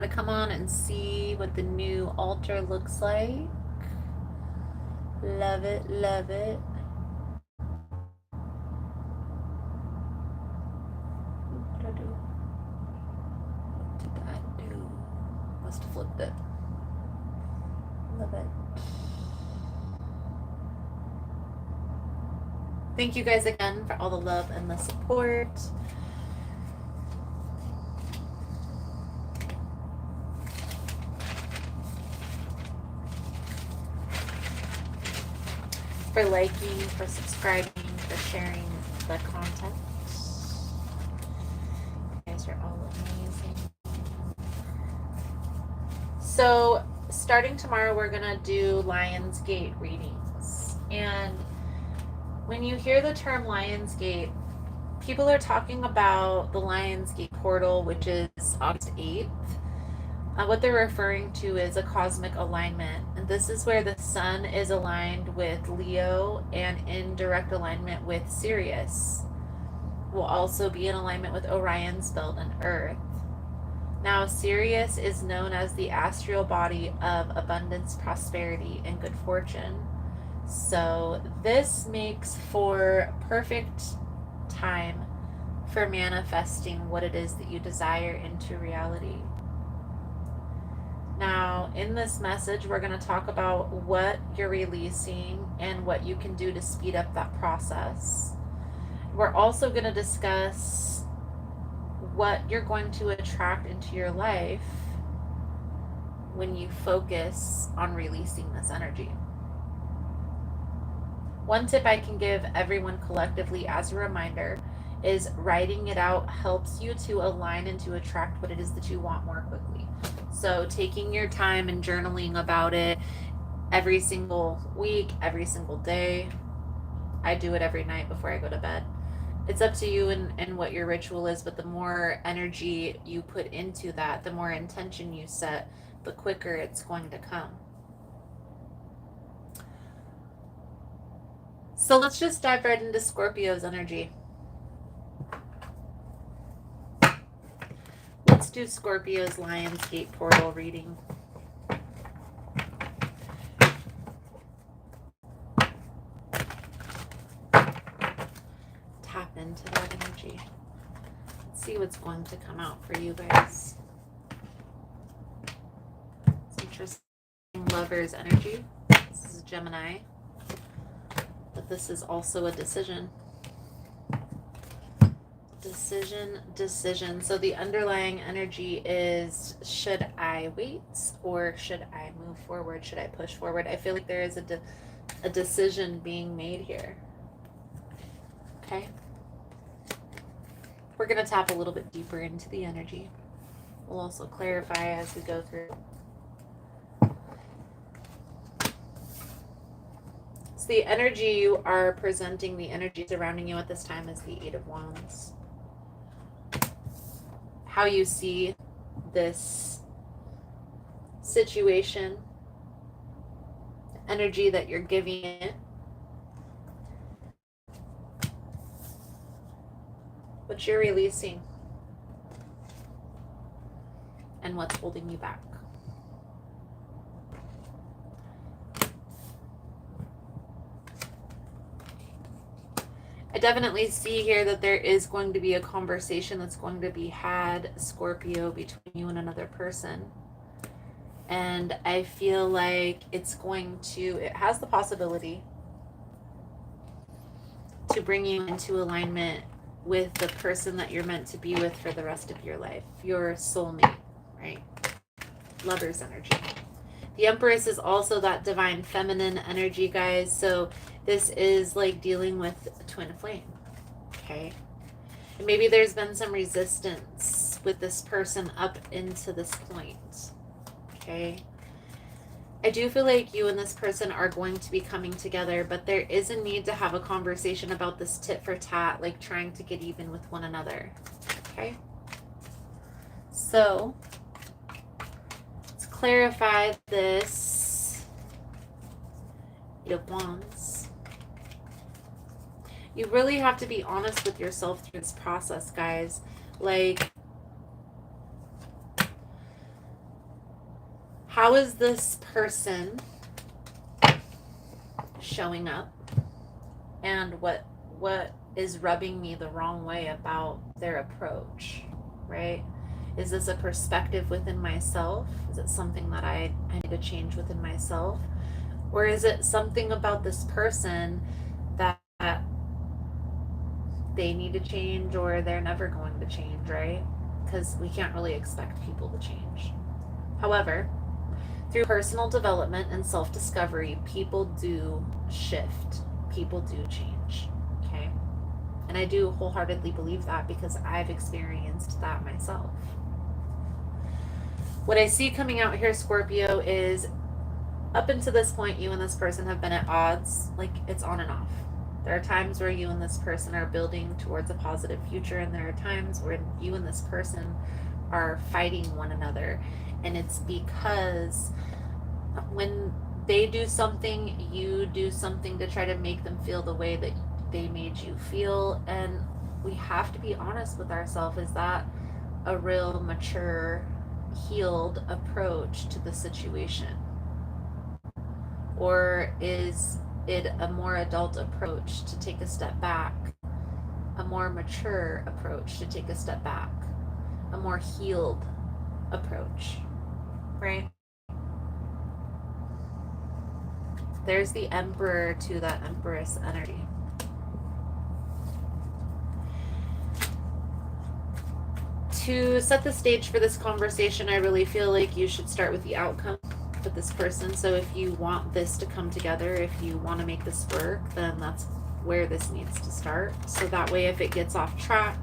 to come on and see what the new altar looks like. Love it, love it. What did I do? What did I do? Must have flipped it. Love it. Thank you guys again for all the love and the support. For liking, for subscribing, for sharing the content. You guys are all amazing. So, starting tomorrow, we're going to do Lionsgate readings. And when you hear the term Lionsgate, people are talking about the Lionsgate portal, which is August 8th. What they're referring to is a cosmic alignment. And this is where the sun is aligned with Leo and in direct alignment with Sirius. Will also be in alignment with Orion's belt and Earth. Now, Sirius is known as the astral body of abundance, prosperity, and good fortune. So this makes for perfect time for manifesting what it is that you desire into reality. Now, in this message, we're going to talk about what you're releasing and what you can do to speed up that process. We're also going to discuss what you're going to attract into your life when you focus on releasing this energy. One tip I can give everyone collectively as a reminder is writing it out helps you to align and to attract what it is that you want more quickly. So taking your time and journaling about it every single week, every single day. I do it every night before I go to bed. It's up to you and what your ritual is, but the more energy you put into that, the more intention you set, the quicker it's going to come. So let's just dive right into Scorpio's energy. Let's do Scorpio's Lionsgate portal reading. Tap into that energy. Let's see what's going to come out for you guys. It's interesting. Lover's energy. This is Gemini. But this is also a decision. Decision. So the underlying energy is, should I wait or should I move forward? Should I push forward? I feel like there is a decision being made here. Okay. We're going to tap a little bit deeper into the energy. We'll also clarify as we go through. So the energy you are presenting, the energy surrounding you at this time is the Eight of Wands. How you see this situation, the energy that you're giving it, what you're releasing, and what's holding you back. I definitely see here that there is going to be a conversation that's going to be had, Scorpio, between you and another person. And I feel like it has the possibility to bring you into alignment with the person that you're meant to be with for the rest of your life. Your soulmate, right? Lover's energy. The Empress is also that divine feminine energy, guys. So this is like dealing with a twin flame, okay? And maybe there's been some resistance with this person up into this point, okay? I do feel like you and this person are going to be coming together, but there is a need to have a conversation about this tit for tat, like trying to get even with one another, okay? So let's clarify this Eight of Wands. You really have to be honest with yourself through this process, guys. Like, How is this person showing up, and what is rubbing me the wrong way about their approach, right? Is this a perspective within myself? Is it something that I need to change within myself? Or is it something about this person that they need to change, or they're never going to change, right? Because we can't really expect people to change. However, through personal development and self discovery, people do shift, people do change, okay? And I do wholeheartedly believe that because I've experienced that myself. What I see coming out here, Scorpio, is up until this point, you and this person have been at odds. Like, it's on and off. There are times where you and this person are building towards a positive future, and there are times where you and this person are fighting one another. And it's because when they do something, you do something to try to make them feel the way that they made you feel. And we have to be honest with ourselves. Is that a real mature, healed approach to the situation? Or is it a more adult approach to take a step back, a more mature approach to take a step back, a more healed approach, right? There's the Emperor to that Empress energy. To set the stage for this conversation, I really feel like you should start with the outcome with this person. So if you want this to come together, if you want to make this work, then that's where this needs to start. So that way, if it gets off track,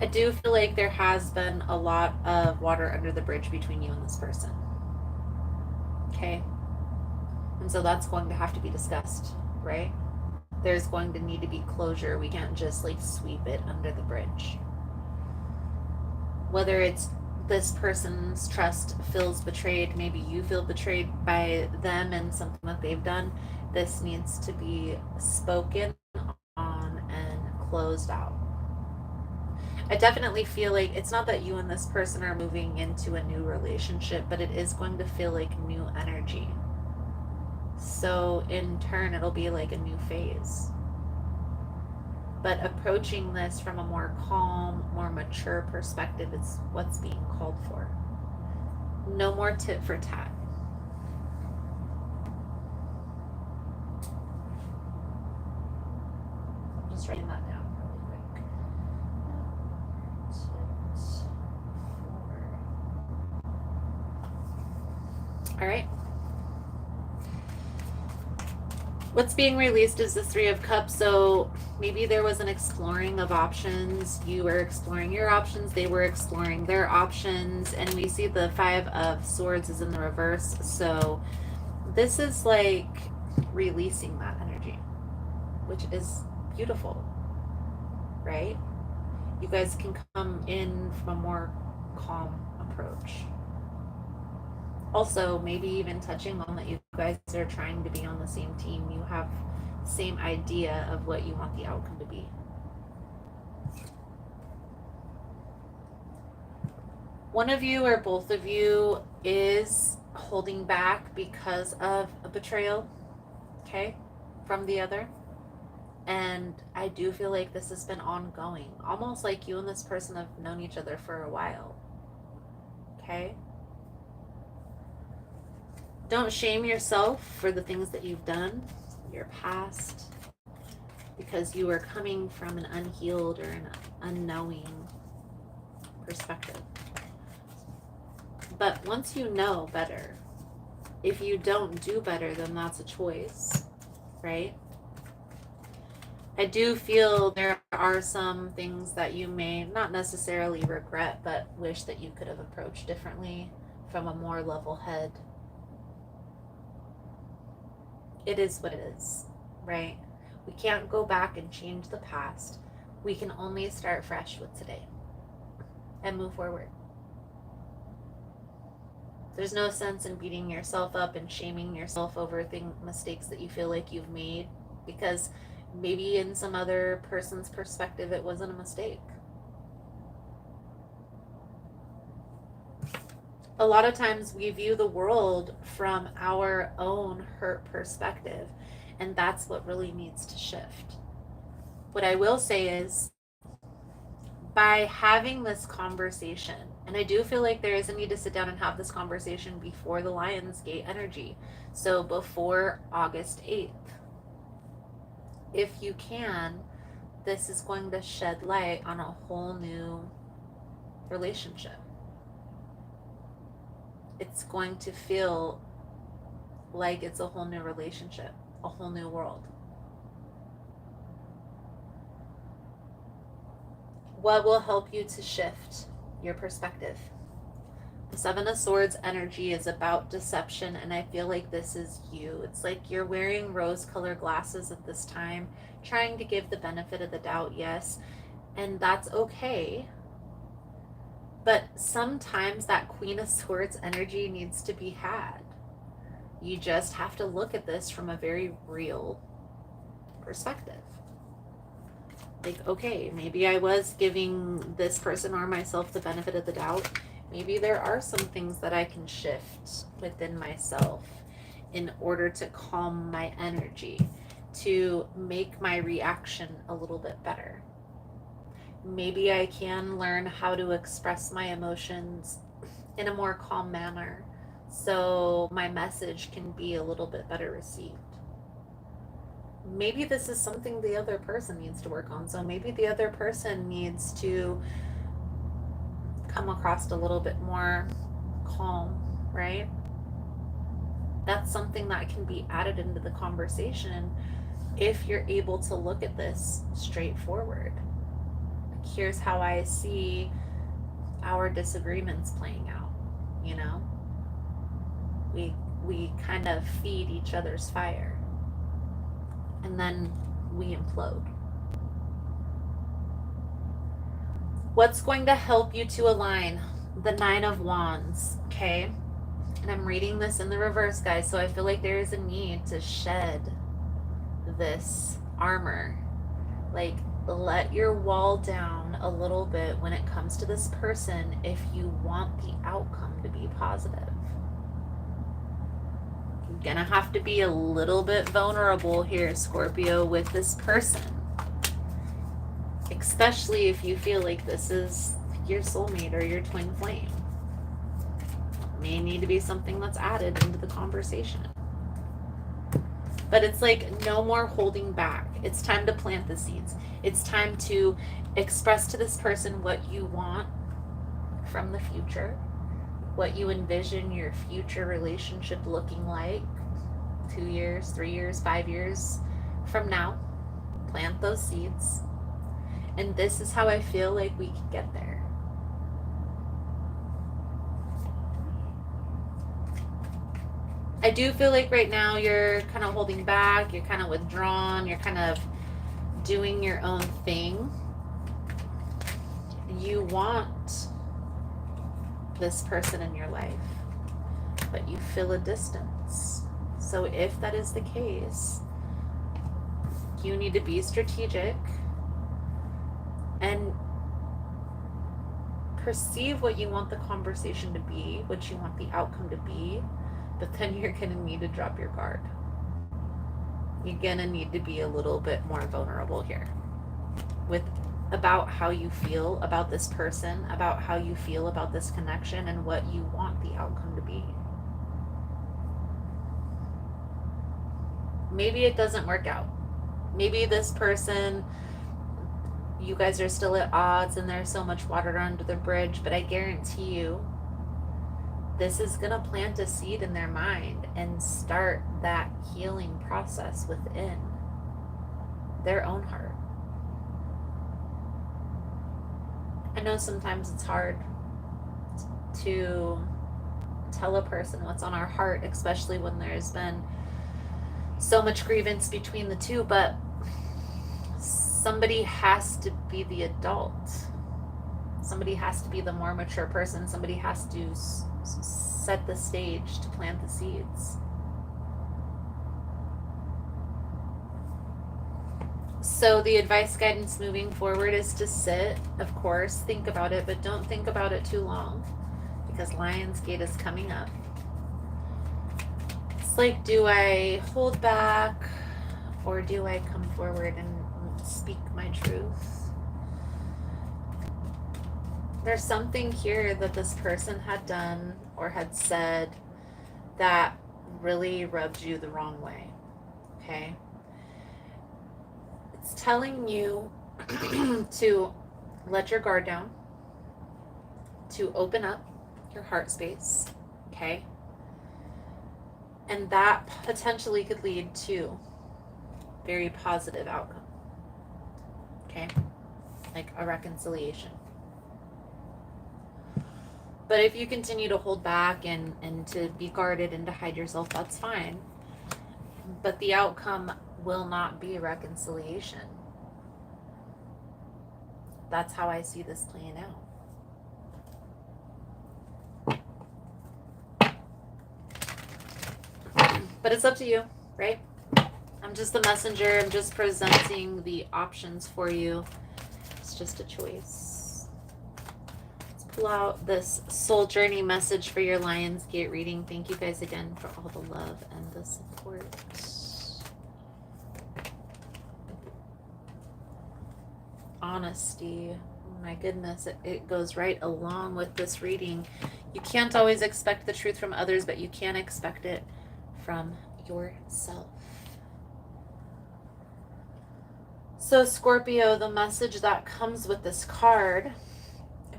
I do feel like there has been a lot of water under the bridge between you and this person. Okay? And so that's going to have to be discussed, right? There's going to need to be closure. We can't just like sweep it under the bridge. Whether it's this person's trust feels betrayed, maybe you feel betrayed by them and something that they've done, this needs to be spoken on and closed out. I definitely feel like it's not that you and this person are moving into a new relationship, but it is going to feel like new energy. So in turn, it'll be like a new phase. But approaching this from a more calm, more mature perspective is what's being called for. No more tit for tat. I'm just writing that down really quick. All right. What's being released is the Three of Cups. So maybe there was an exploring of options. You were exploring your options. They were exploring their options. And we see the Five of Swords is in the reverse. So this is like releasing that energy, which is beautiful, right? You guys can come in from a more calm approach. Also, maybe even touching on that you guys are trying to be on the same team. You have the same idea of what you want the outcome to be. One of you or both of you is holding back because of a betrayal, okay, from the other. And I do feel like this has been ongoing, almost like you and this person have known each other for a while, okay? Don't shame yourself for the things that you've done, your past, because you are coming from an unhealed or an unknowing perspective. But once you know better, if you don't do better, then that's a choice, right? I do feel there are some things that you may not necessarily regret, but wish that you could have approached differently from a more level head. It is what it is, right? We can't go back and change the past. We can only start fresh with today and move forward. There's no sense in beating yourself up and shaming yourself over mistakes that you feel like you've made, because maybe in some other person's perspective it wasn't a mistake. a lot of times we view the world from our own hurt perspective, and that's what really needs to shift. What I will say is, by having this conversation, and I do feel like there is a need to sit down and have this conversation before the Lionsgate energy, so before August 8th, if you can, this is going to shed light on a whole new relationship. It's going to feel like it's a whole new relationship, a whole new world. What will help you to shift your perspective? The Seven of Swords energy is about deception, and I feel like this is you. It's like you're wearing rose-colored glasses at this time, trying to give the benefit of the doubt, yes, and that's okay. But sometimes that Queen of Swords energy needs to be had. You just have to look at this from a very real perspective. Like, okay, maybe I was giving this person or myself the benefit of the doubt. Maybe there are some things that I can shift within myself in order to calm my energy, to make my reaction a little bit better. Maybe I can learn how to express my emotions in a more calm manner so my message can be a little bit better received. Maybe this is something the other person needs to work on. So maybe the other person needs to come across a little bit more calm, right? That's something that can be added into the conversation if you're able to look at this straightforward. Like, here's how I see our disagreements playing out, you know? We kind of feed each other's fire, and then we implode. What's going to help you to align? The Nine of Wands, okay? And I'm reading this in the reverse, guys, so I feel like there is a need to shed this armor. Like, let your wall down a little bit when it comes to this person if you want the outcome to be positive. You're gonna have to be a little bit vulnerable here, Scorpio, with this person. Especially if you feel like this is your soulmate or your twin flame. May need to be something that's added into the conversation. But it's like no more holding back. It's time to plant the seeds. It's time to express to this person what you want from the future, what you envision your future relationship looking like 2 years, 3 years, 5 years from now. Plant those seeds. And this is how I feel like we can get there. I do feel like right now you're kind of holding back, you're kind of withdrawn, you're kind of doing your own thing. You want this person in your life, but you feel a distance. So if that is the case, you need to be strategic and perceive what you want the conversation to be, what you want the outcome to be, but then you're going to need to drop your guard. You're going to need to be a little bit more vulnerable here with about how you feel about this person, about how you feel about this connection, and what you want the outcome to be. Maybe it doesn't work out. Maybe this person, you guys are still at odds and there's so much water under the bridge, but I guarantee you this is going to plant a seed in their mind and start that healing process within their own heart. I know sometimes it's hard to tell a person what's on our heart, especially when there's been so much grievance between the two, but somebody has to be the adult. Somebody has to be the more mature person. Somebody has to set the stage to plant the seeds. So the advice guidance moving forward is to sit, of course, think about it, but don't think about it too long, because Lionsgate is coming up. It's like, do I hold back or do I come forward and speak my truth? There's something here that this person had done or had said that really rubbed you the wrong way, okay? It's telling you to let your guard down, to open up your heart space, okay? And that potentially could lead to very positive outcome, okay? Like a reconciliation. But if you continue to hold back and to be guarded and to hide yourself, that's fine. But the outcome will not be reconciliation. That's how I see this playing out. But it's up to you, right? I'm just the messenger. I'm just presenting the options for you. It's just a choice. Let's pull out this soul journey message for your Lionsgate reading. Thank you guys again for all the love and the support. Honesty. Oh my goodness, it goes right along with this reading. You can't always expect the truth from others, but you can expect it from yourself. So Scorpio, the message that comes with this card: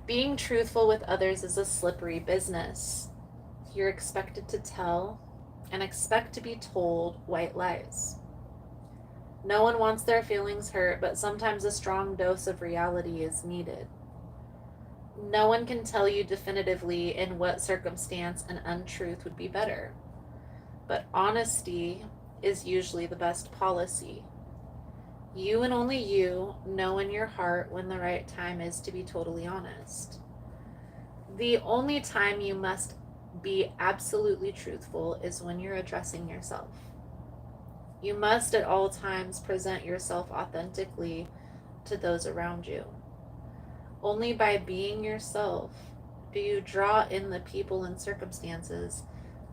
being truthful with others is a slippery business. You're expected to tell and expect to be told white lies. No one wants their feelings hurt, but sometimes a strong dose of reality is needed. No one can tell you definitively in what circumstance an untruth would be better. But honesty is usually the best policy. You and only you know in your heart when the right time is to be totally honest. The only time you must be absolutely truthful is when you're addressing yourself. You must at all times present yourself authentically to those around you. Only by being yourself do you draw in the people and circumstances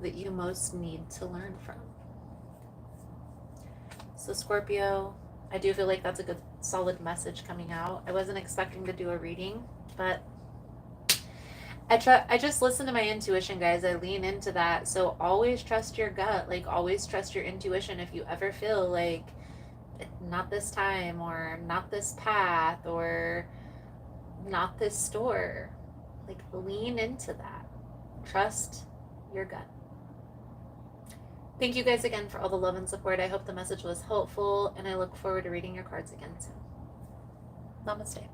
that you most need to learn from. So Scorpio, I do feel like that's a good solid message coming out. I wasn't expecting to do a reading, but I just listen to my intuition, guys. I lean into that. So always trust your gut. Like, always trust your intuition. If you ever feel like not this time, or not this path, or not this store, like, lean into that. Trust your gut. Thank you guys again for all the love and support. I hope the message was helpful, and I look forward to reading your cards again soon. Namaste.